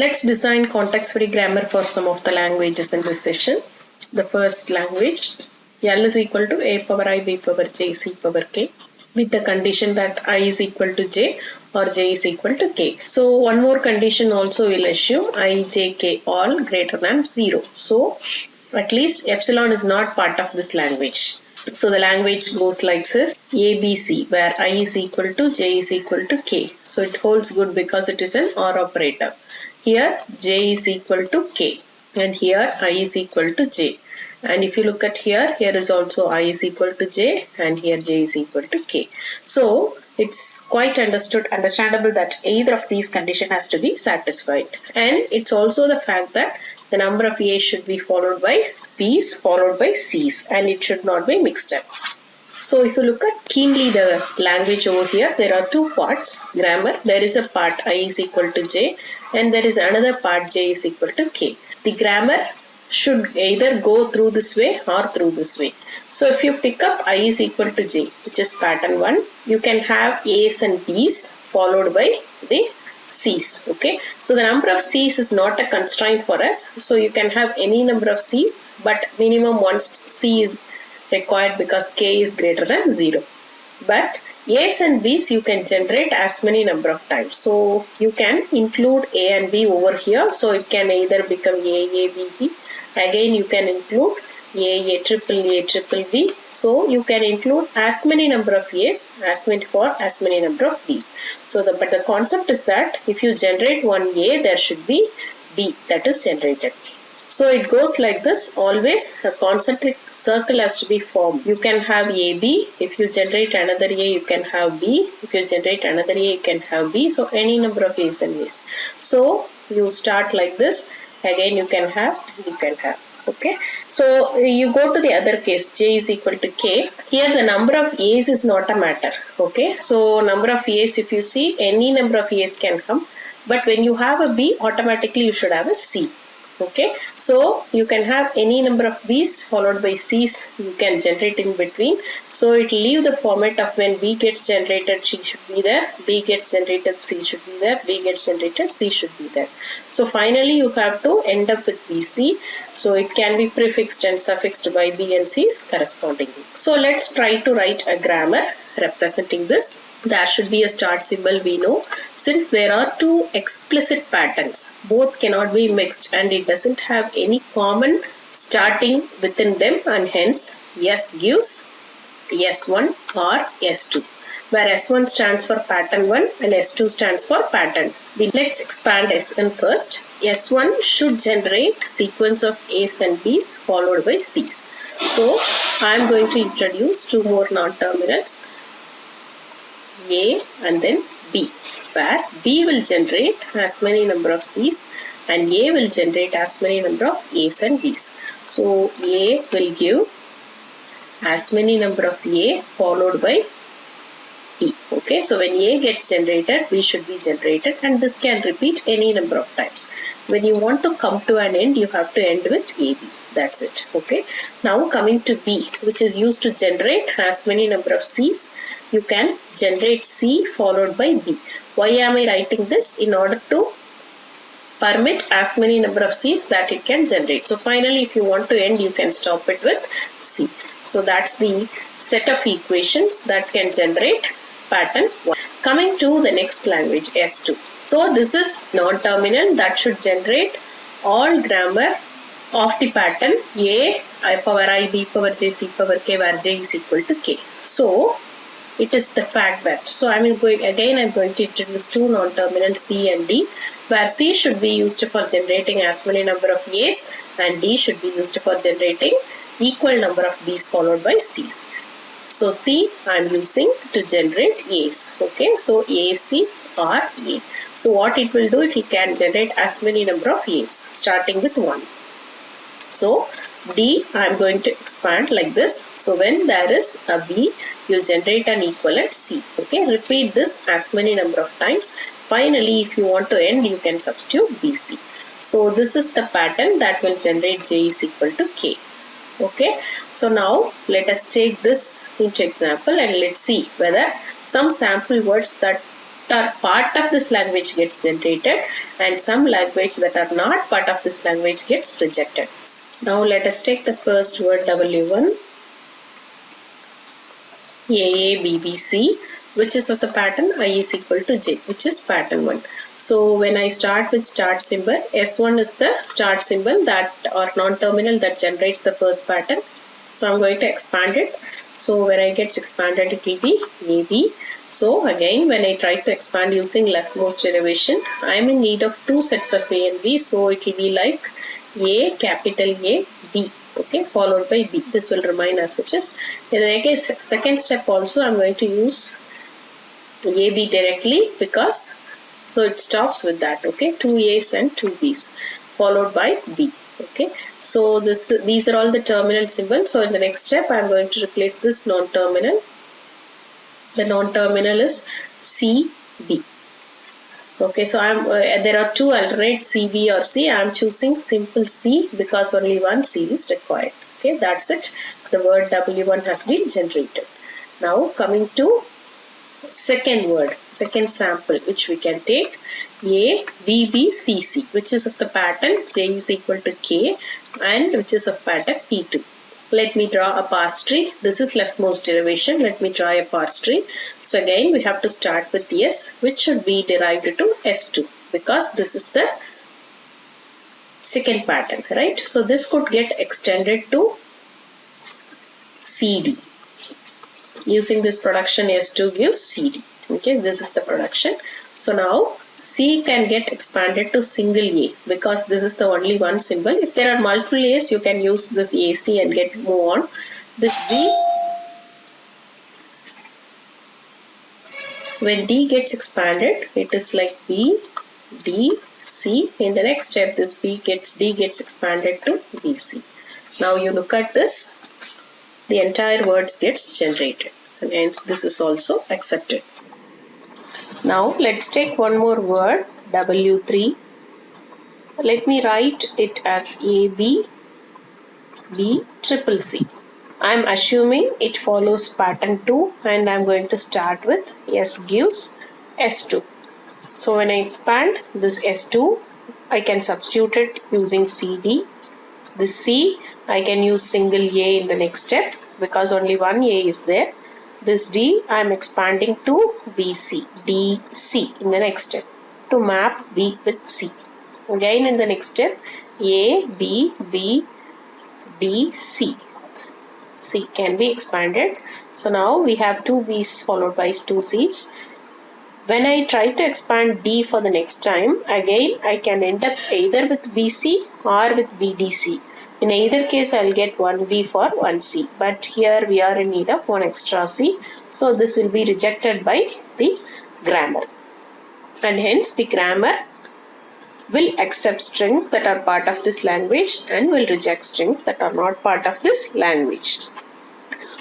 Let's design context-free grammar for some of the languages in this session. The first language, L is equal to A power I, B power J, C power K, with the condition that I is equal to J or J is equal to K. So one more condition also will assume I, J, K all greater than 0. So at least epsilon is not part of this language. So the language goes like this, ABC, where I is equal to J is equal to K. So it holds good because it is an OR operator. Here J is equal to K and here I is equal to J. And if you look at here is also I is equal to J and here J is equal to K. So it's quite understandable that either of these conditions has to be satisfied. And it's also the fact that the number of A's should be followed by B's followed by C's and it should not be mixed up. So if you look at keenly the language over here, there are two parts, grammar. There is a part I is equal to J and there is another part J is equal to K. The grammar should either go through this way or through this way. So if you pick up I is equal to J, which is pattern 1, you can have A's and B's followed by the C's. Okay, so the number of C's is not a constraint for us. So you can have any number of C's, but minimum one C is required because K is greater than 0. But A's and B's you can generate as many number of times. So you can include A and B over here. So it can either become A, B, B. Again you can include A, triple B. So you can include as many number of A's as many number of B's. So but the concept is that if you generate one A, there should be B that is generated. So it goes like this, always a concentric circle has to be formed. You can have AB, if you generate another A you can have B, if you generate another A you can have B, so any number of A's and B's. So you start like this, again you can have. Okay, so you go to the other case, J is equal to K. Here the number of A's is not a matter. Okay, so number of A's, if you see, any number of A's can come, but when you have a B, automatically you should have a C. Okay, so you can have any number of B's followed by C's you can generate in between. So it will leave the format of when B gets generated, C should be there, B gets generated, C should be there, B gets generated, C should be there. So finally you have to end up with BC. So it can be prefixed and suffixed by B and C's correspondingly. So let's try to write a grammar representing this. There should be a start symbol, we know. Since there are two explicit patterns, both cannot be mixed and it doesn't have any common starting within them, and hence S gives S1 or S2, where S1 stands for pattern 1 and S2 stands for pattern. Let's expand S1 first. S1 should generate sequence of A's and B's followed by C's. So I am going to introduce two more non-terminals, A and then B, where B will generate as many number of C's and A will generate as many number of A's and B's. So A will give as many number of A followed by B. Okay, so when A gets generated, B should be generated, and this can repeat any number of times. When you want to come to an end, you have to end with AB. That's it. Okay, now coming to B, which is used to generate as many number of C's. You can generate C followed by B. Why am I writing this? In order to permit as many number of C's that it can generate. So finally, if you want to end, you can stop it with C. So that's the set of equations that can generate pattern 1. Coming to the next language, S2. So this is non-terminal that should generate all grammar of the pattern A, I power I, B power J, C power K, where J is equal to K. So it is the fact that, so I'm going to introduce two non-terminal C and D, where C should be used for generating as many number of A's and D should be used for generating equal number of B's followed by C's. So C I am using to generate A's. Okay, so AC or A. So what it will do, it can generate as many number of A's starting with 1. So D I am going to expand like this. So when there is a B, you generate an equivalent C. Okay, repeat this as many number of times. Finally, if you want to end, you can substitute BC. So this is the pattern that will generate J is equal to K. Okay, so now let us take this into example and let's see whether some sample words that are part of this language gets generated and some language that are not part of this language gets rejected. Now let us take the first word W1, AABBC, which is of the pattern I is equal to J, which is pattern 1. So when I start with start symbol, S1 is the start symbol that or non-terminal that generates the first pattern. So I'm going to expand it. So when I get expanded, it will be AB. So again, when I try to expand using leftmost derivation, I am in need of two sets of A and B. So it will be like A, capital A, B. Okay, followed by B. This will remain as such as. In the second step also, I'm going to use AB directly because so it stops with that. Okay, two A's and two B's followed by B. Okay, so these are all the terminal symbols. So in the next step, I'm going to replace this non-terminal. The non-terminal is CB. Okay, so there are two alternate CB or C. I am choosing simple C because only one C is required. Okay, that's it. The word W1 has been generated. Now coming to second word, second sample, which we can take A, B, B, C, C, which is of the pattern J is equal to K and which is of pattern P2. Let me draw a parse tree. This is leftmost derivation. Let me draw a parse tree. So again, we have to start with S, which should be derived to S2 because this is the second pattern, right? So this could get extended to CD. Using this production, S2 gives CD. Okay, this is the production. So now C can get expanded to single A because this is the only one symbol. If there are multiple A's, you can use this AC and move on. This D, when D gets expanded, it is like B, D, C. In the next step, this D gets expanded to BC. Now you look at this, the entire words gets generated and hence this is also accepted. Now let's take one more word, W3. Let me write it as AB, B, triple C. I am assuming it follows pattern 2 and I am going to start with S gives S2. So when I expand this S2, I can substitute it using CD. This C, I can use single A in the next step because only one A is there. This D, I am expanding to BC, DC in the next step to map B with C. Again in the next step, A, B, B, D, C. C can be expanded. So now we have two B's followed by two C's. When I try to expand D for the next time, again I can end up either with BC or with BDC. In either case, I will get one B for one C. But here we are in need of one extra C. So this will be rejected by the grammar. And hence the grammar will accept strings that are part of this language and will reject strings that are not part of this language.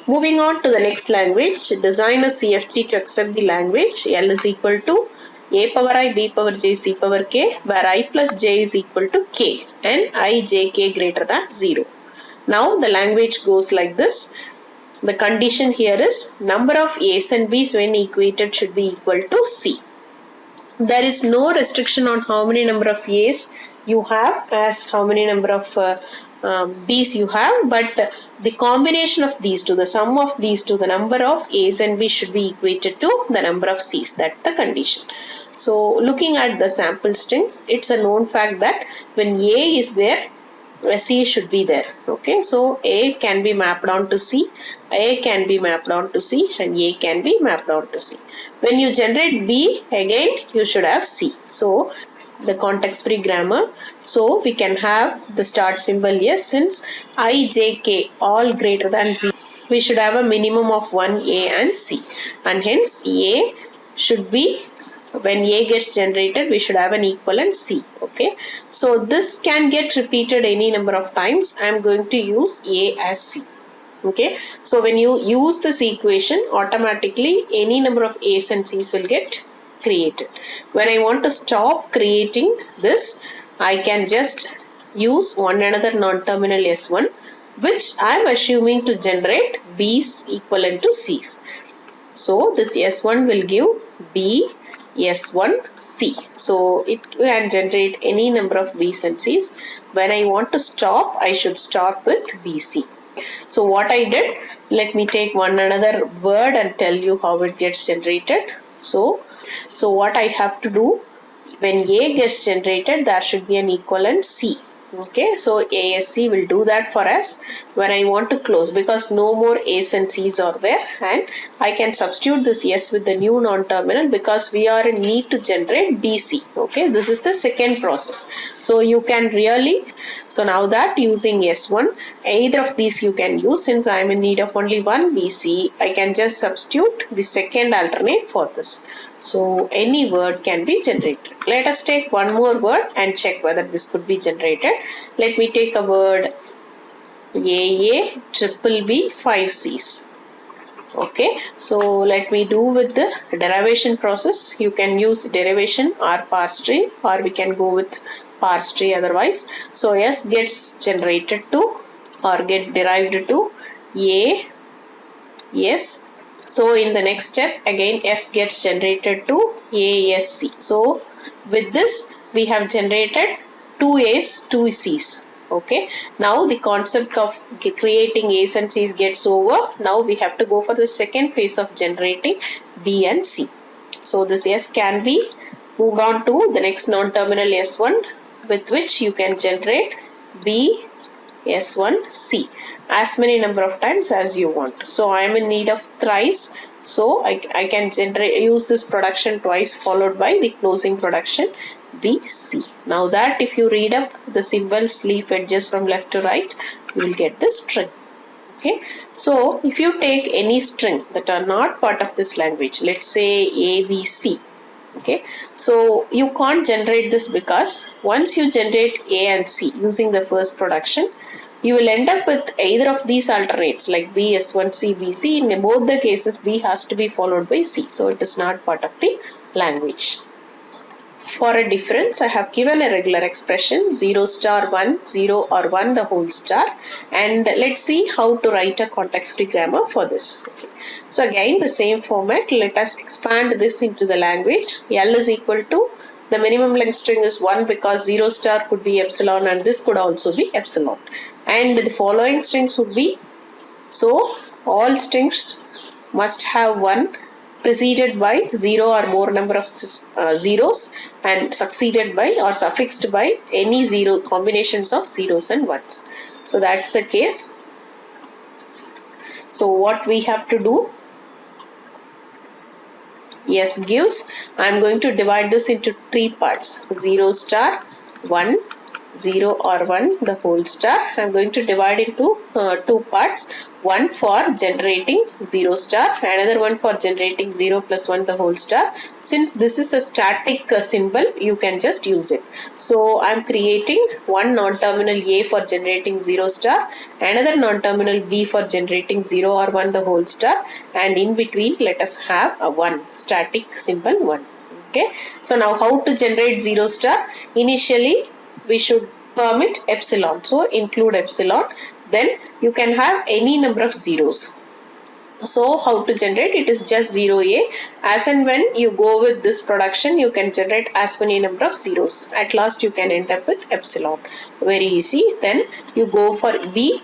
Moving on to the next language, design a CFG to accept the language. L is equal to A power I, B power J, C power K, where I plus J is equal to K and I, J, K greater than 0. Now the language goes like this. The condition here is number of A's and B's when equated should be equal to C. There is no restriction on how many number of A's you have as how many number of B's you have, but the combination of these two, the sum of these two, the number of A's and B's should be equated to the number of C's. That's the condition. So looking at the sample strings, it's a known fact that when A is there, C should be there. Okay, so A can be mapped on to C, A can be mapped on to C and A can be mapped on to C. When you generate B, again you should have C. So the context-free grammar. So we can have the start symbol yes, since I, J, K all greater than 0. We should have a minimum of one A and C, and hence A should be, when A gets generated, we should have an equivalent C. Okay, so this can get repeated any number of times. I am going to use A as C. Okay, so when you use this equation, automatically any number of A's and C's will get created. When I want to stop creating this, I can just use one another non-terminal S1, which I am assuming to generate B's equivalent to C's. So this S1 will give B S1C. So it can generate any number of B's and C's. When I want to stop, I should start with BC. So what I did, let me take one another word and tell you how it gets generated. So what I have to do, when A gets generated, there should be an equivalent C. Okay, so ASC will do that for us when I want to close, because no more A's and C's are there, and I can substitute this S with the new non-terminal because we are in need to generate BC. Okay, this is the second process. So you can really, so now that using S1, either of these you can use. Since I am in need of only one BC, I can just substitute the second alternate for this. So any word can be generated. Let us take one more word and check whether this could be generated. Let me take a word AA, triple B, 5 C's. Okay, so let me do with the derivation process. You can use derivation or parse tree, or we can go with parse tree otherwise. So S gets generated to or get derived to A, S. So in the next step, again S gets generated to ASC. So with this we have generated 2 A's, 2 C's. Okay, now the concept of creating A's and C's gets over. Now we have to go for the second phase of generating B and C. So this S can be moved on to the next non-terminal S1, with which you can generate B, S1, C as many number of times as you want. So I am in need of thrice. So I can use this production twice followed by the closing production BC. Now that if you read up the symbols, leaf edges from left to right, you will get the string. Okay. So if you take any string that are not part of this language, let's say ABC. Okay. So you can't generate this because once you generate A and C using the first production, you will end up with either of these alternates like B, S1, C, BC. In both the cases, B has to be followed by C. So it is not part of the language. For a difference, I have given a regular expression 0 star 1, 0 or 1 the whole star. And let's see how to write a context-free grammar for this. Okay. So again, the same format. Let us expand this into the language. L is equal to, the minimum length string is 1 because 0 star could be epsilon and this could also be epsilon. And the following strings would be, so all strings must have 1 preceded by 0 or more number of zeros and succeeded by or suffixed by any zero combinations of zeros and ones. So that's the case. So what we have to do, S gives, I am going to divide this into 3 parts, 0 star, 1, 0 or 1 the whole star. I am going to divide into 2 parts, one for generating 0 star, another one for generating 0 plus 1 the whole star. Since this is a static symbol, you can just use it. So I am creating one non-terminal A for generating 0 star, another non-terminal B for generating 0 or 1 the whole star, and in between let us have a 1 static symbol 1. Okay. So now how to generate 0 star? Initially we should permit epsilon. So include epsilon. Then you can have any number of zeros. So how to generate? It is just 0A. As and when you go with this production, you can generate as many number of zeros. At last you can end up with epsilon. Very easy. Then you go for B.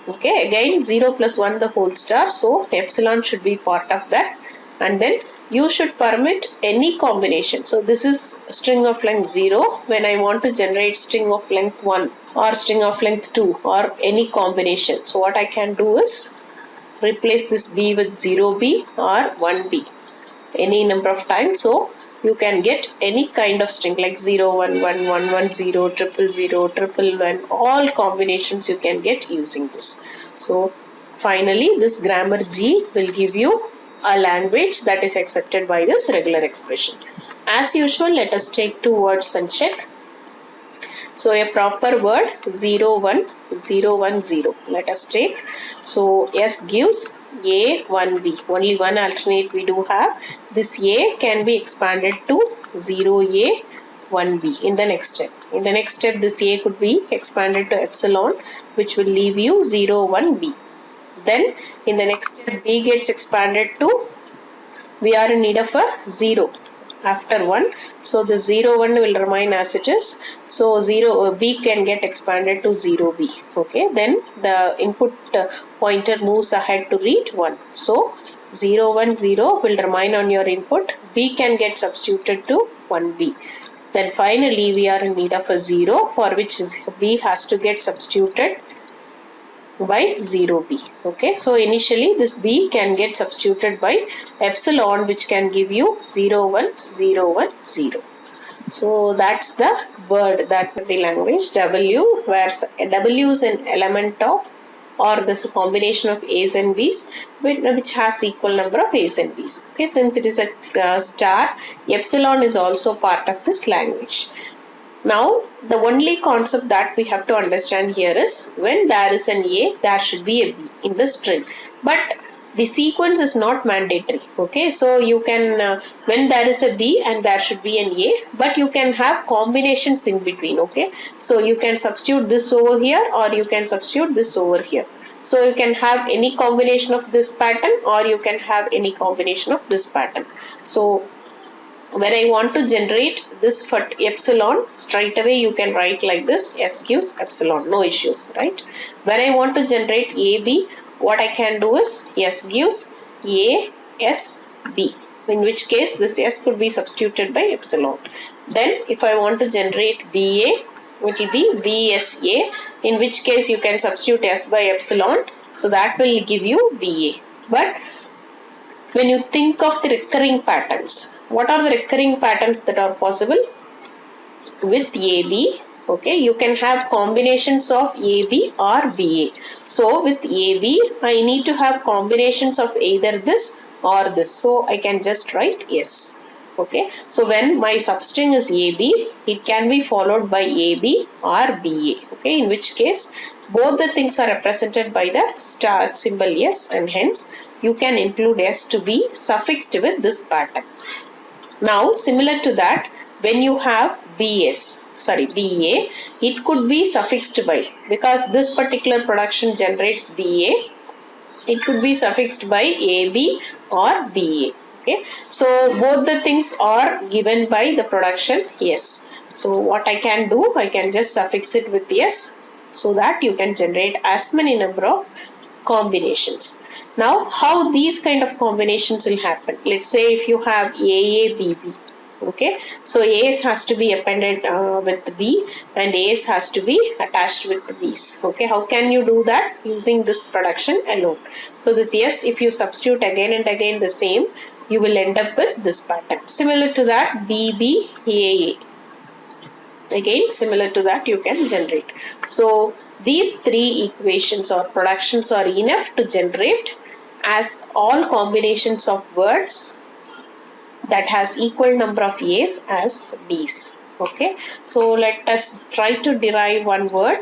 Okay, again 0 plus 1 the whole star. So epsilon should be part of that. And then you should permit any combination. So this is string of length 0. When I want to generate string of length 1 or string of length 2 or any combination. So what I can do is replace this B with 0B or 1B any number of times. So you can get any kind of string like 0, 1, 1, 1, 1, 0, 0, 0, 1, 1, all combinations you can get using this. So finally this grammar G will give you a language that is accepted by this regular expression. As usual, let us take 2 words and check. So a proper word 0, 1, 0, 1, 0. Let us take. So S gives A, 1B. Only one alternate we do have. This A can be expanded to 0A, 1B in the next step. In the next step, this A could be expanded to epsilon, which will leave you 0, 1B. Then in the next step, B gets expanded to, we are in need of a 0. after 1. So the 0 1 will remain as it is. So 0 B can get expanded to 0B. Okay, then the input pointer moves ahead to read 1. So 0 1 0 will remain on your input. B can get substituted to 1B. Then finally we are in need of a 0, for which B has to get substituted by 0B. Okay, so initially this B can get substituted by epsilon, which can give you 0 1 0 1 0. So that's the word, that the language W, where W is an element of, or this combination of A's and B's, which has equal number of A's and B's. Okay, since it is a star, epsilon is also part of this language. Now, the only concept that we have to understand here is, when there is an A, there should be a B in the string. But the sequence is not mandatory. Okay, so you can, when there is a B and there should be an A, but you can have combinations in between. Okay, so you can substitute this over here, or you can substitute this over here. So you can have any combination of this pattern, or you can have any combination of this pattern. So when I want to generate this for epsilon, straight away you can write like this: S gives epsilon, no issues, right? When I want to generate AB, what I can do is S gives A, S, B, in which case this S could be substituted by epsilon. Then if I want to generate BA, it will be BSA, in which case you can substitute S by epsilon, so that will give you BA. But when you think of the recurring patterns, what are the recurring patterns that are possible? With AB, okay, you can have combinations of AB or BA. So with AB, I need to have combinations of either this or this. So I can just write S. Okay, so when my substring is AB, it can be followed by AB or BA. Okay, in which case both the things are represented by the star symbol S, and hence you can include S to be suffixed with this pattern. Now, similar to that, when you have BA, it could be suffixed by, because this particular production generates BA, it could be suffixed by AB or BA. Okay, so both the things are given by the production S. So what I can do, I can just suffix it with S, so that you can generate as many number of combinations. Now, how these kind of combinations will happen? Let's say if you have AA, BB. Okay, so A's has to be appended with B, and A's has to be attached with B's. Okay, how can you do that? Using this production alone. So this S, if you substitute again and again the same, you will end up with this pattern. Similar to that, BB, AA. Again, similar to that, you can generate. So these three equations or productions are enough to generate as all combinations of words that has equal number of A's as B's. Okay, so let us try to derive one word: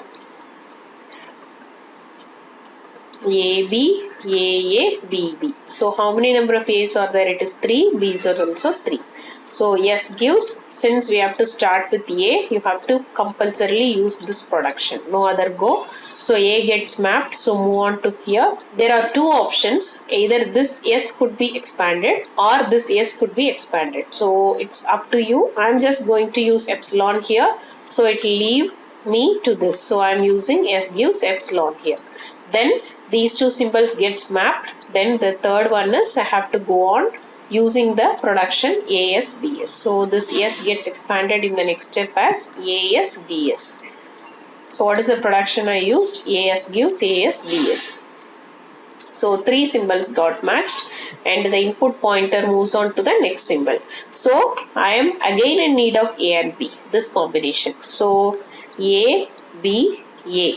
AB, AA, BB. So how many number of A's are there? It is 3. B's are also 3. So S gives, since we have to start with A, you have to compulsorily use this production, no other go. So A gets mapped, so move on to here. There are two options, either this S could be expanded or this S could be expanded. So it's up to you. I'm just going to use epsilon here, so it will leave me to this. So I'm using S gives epsilon here. Then these two symbols gets mapped. Then the third one is I have to go on using the production AS, BS. So this S gets expanded in the next step as AS, BS. So what is the production I used? AS gives AS, BS. So three symbols got matched, and the input pointer moves on to the next symbol. So I am again in need of A and B, this combination. So A, B, A.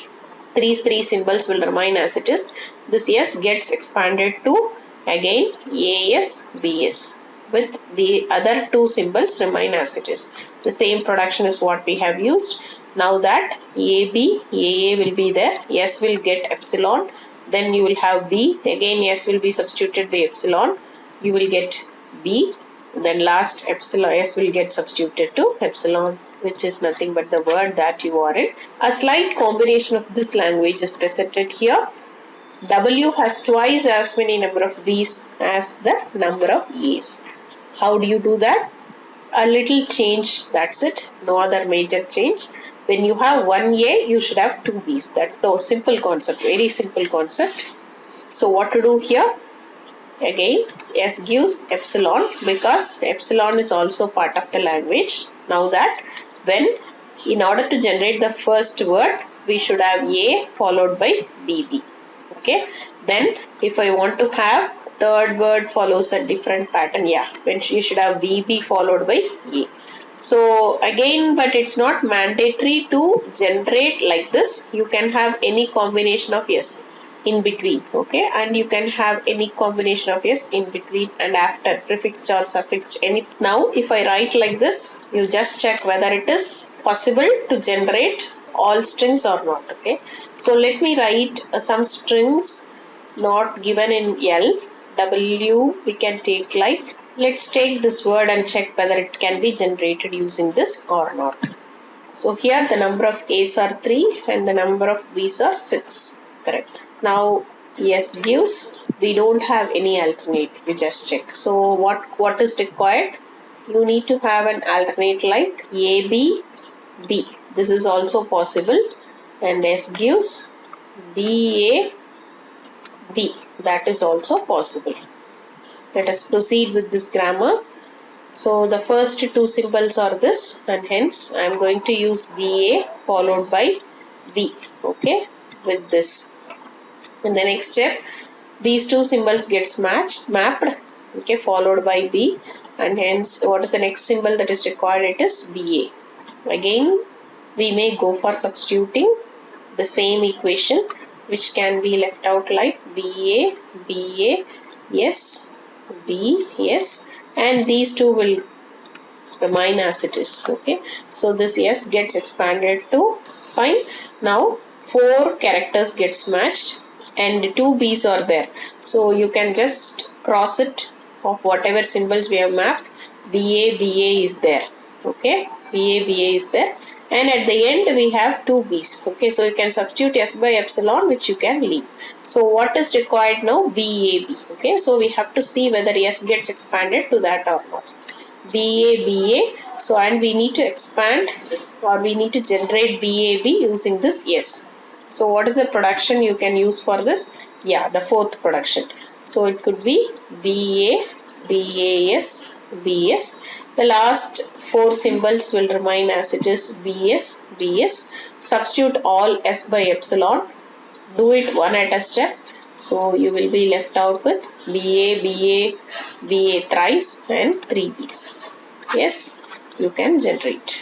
Three symbols will remain as it is. This S gets expanded to again AS, BS, with the other two symbols remain as it is. The same production is what we have used. Now that AB, AA will be there, S will get epsilon, then you will have B, again S will be substituted by epsilon, you will get B, then last epsilon S will get substituted to epsilon, which is nothing but the word that you are in. A slight combination of this language is presented here. W has twice as many number of B's as the number of A's. How do you do that? a little change, that's it, no other major change. When you have one A, you should have two B's. That's the simple concept, very simple concept. So what to do here? Again, S gives epsilon because epsilon is also part of the language. Now that when, in order to generate the first word, we should have A followed by BB. Okay. Then if I want to have third word follows a different pattern, yeah, when you should have BB followed by A. So again, but it's not mandatory to generate like this. You can have any combination of S in between, okay, and you can have any combination of S in between and after, prefixed or suffixed, any. Now if I write like this, you just check whether it is possible to generate all strings or not. Okay, so let me write some strings not given in L. W we can take like, let's take this word and check whether it can be generated using this or not. So here the number of A's are 3 and the number of B's are 6. Correct. Now S gives, we don't have any alternate, you just check. So what is required? You need to have an alternate like A, B, B. This is also possible. And S gives B, A, B. That is also possible. Let us proceed with this grammar. So the first two symbols are this, and hence I am going to use BA followed by B, okay, with this. In the next step, these two symbols gets mapped, okay, followed by B, and hence what is the next symbol that is required? It is BA. Again, we may go for substituting the same equation, which can be left out like BA, BA, yes, B, yes, and these two will remain as it is. Okay, so this yes gets expanded to fine. Now 4 characters gets matched and 2 B's are there, so you can just cross it of whatever symbols we have mapped. BA, BA is there. Okay, BA, BA is there, and at the end we have 2 B's. Okay, so you can substitute S by epsilon, which you can leave. So what is required now? BAB. Okay, so we have to see whether S gets expanded to that or not. BA, BA. So and we need to expand, or we need to generate BAB using this S. So what is the production you can use for this? Yeah, the fourth production. So it could be BA, BAS, BS. The last 4 symbols will remain as it is, BS, BS. Substitute all S by epsilon. Do it one at a step. So you will be left out with BA, BA, BA thrice and 3 B's. Yes, you can generate.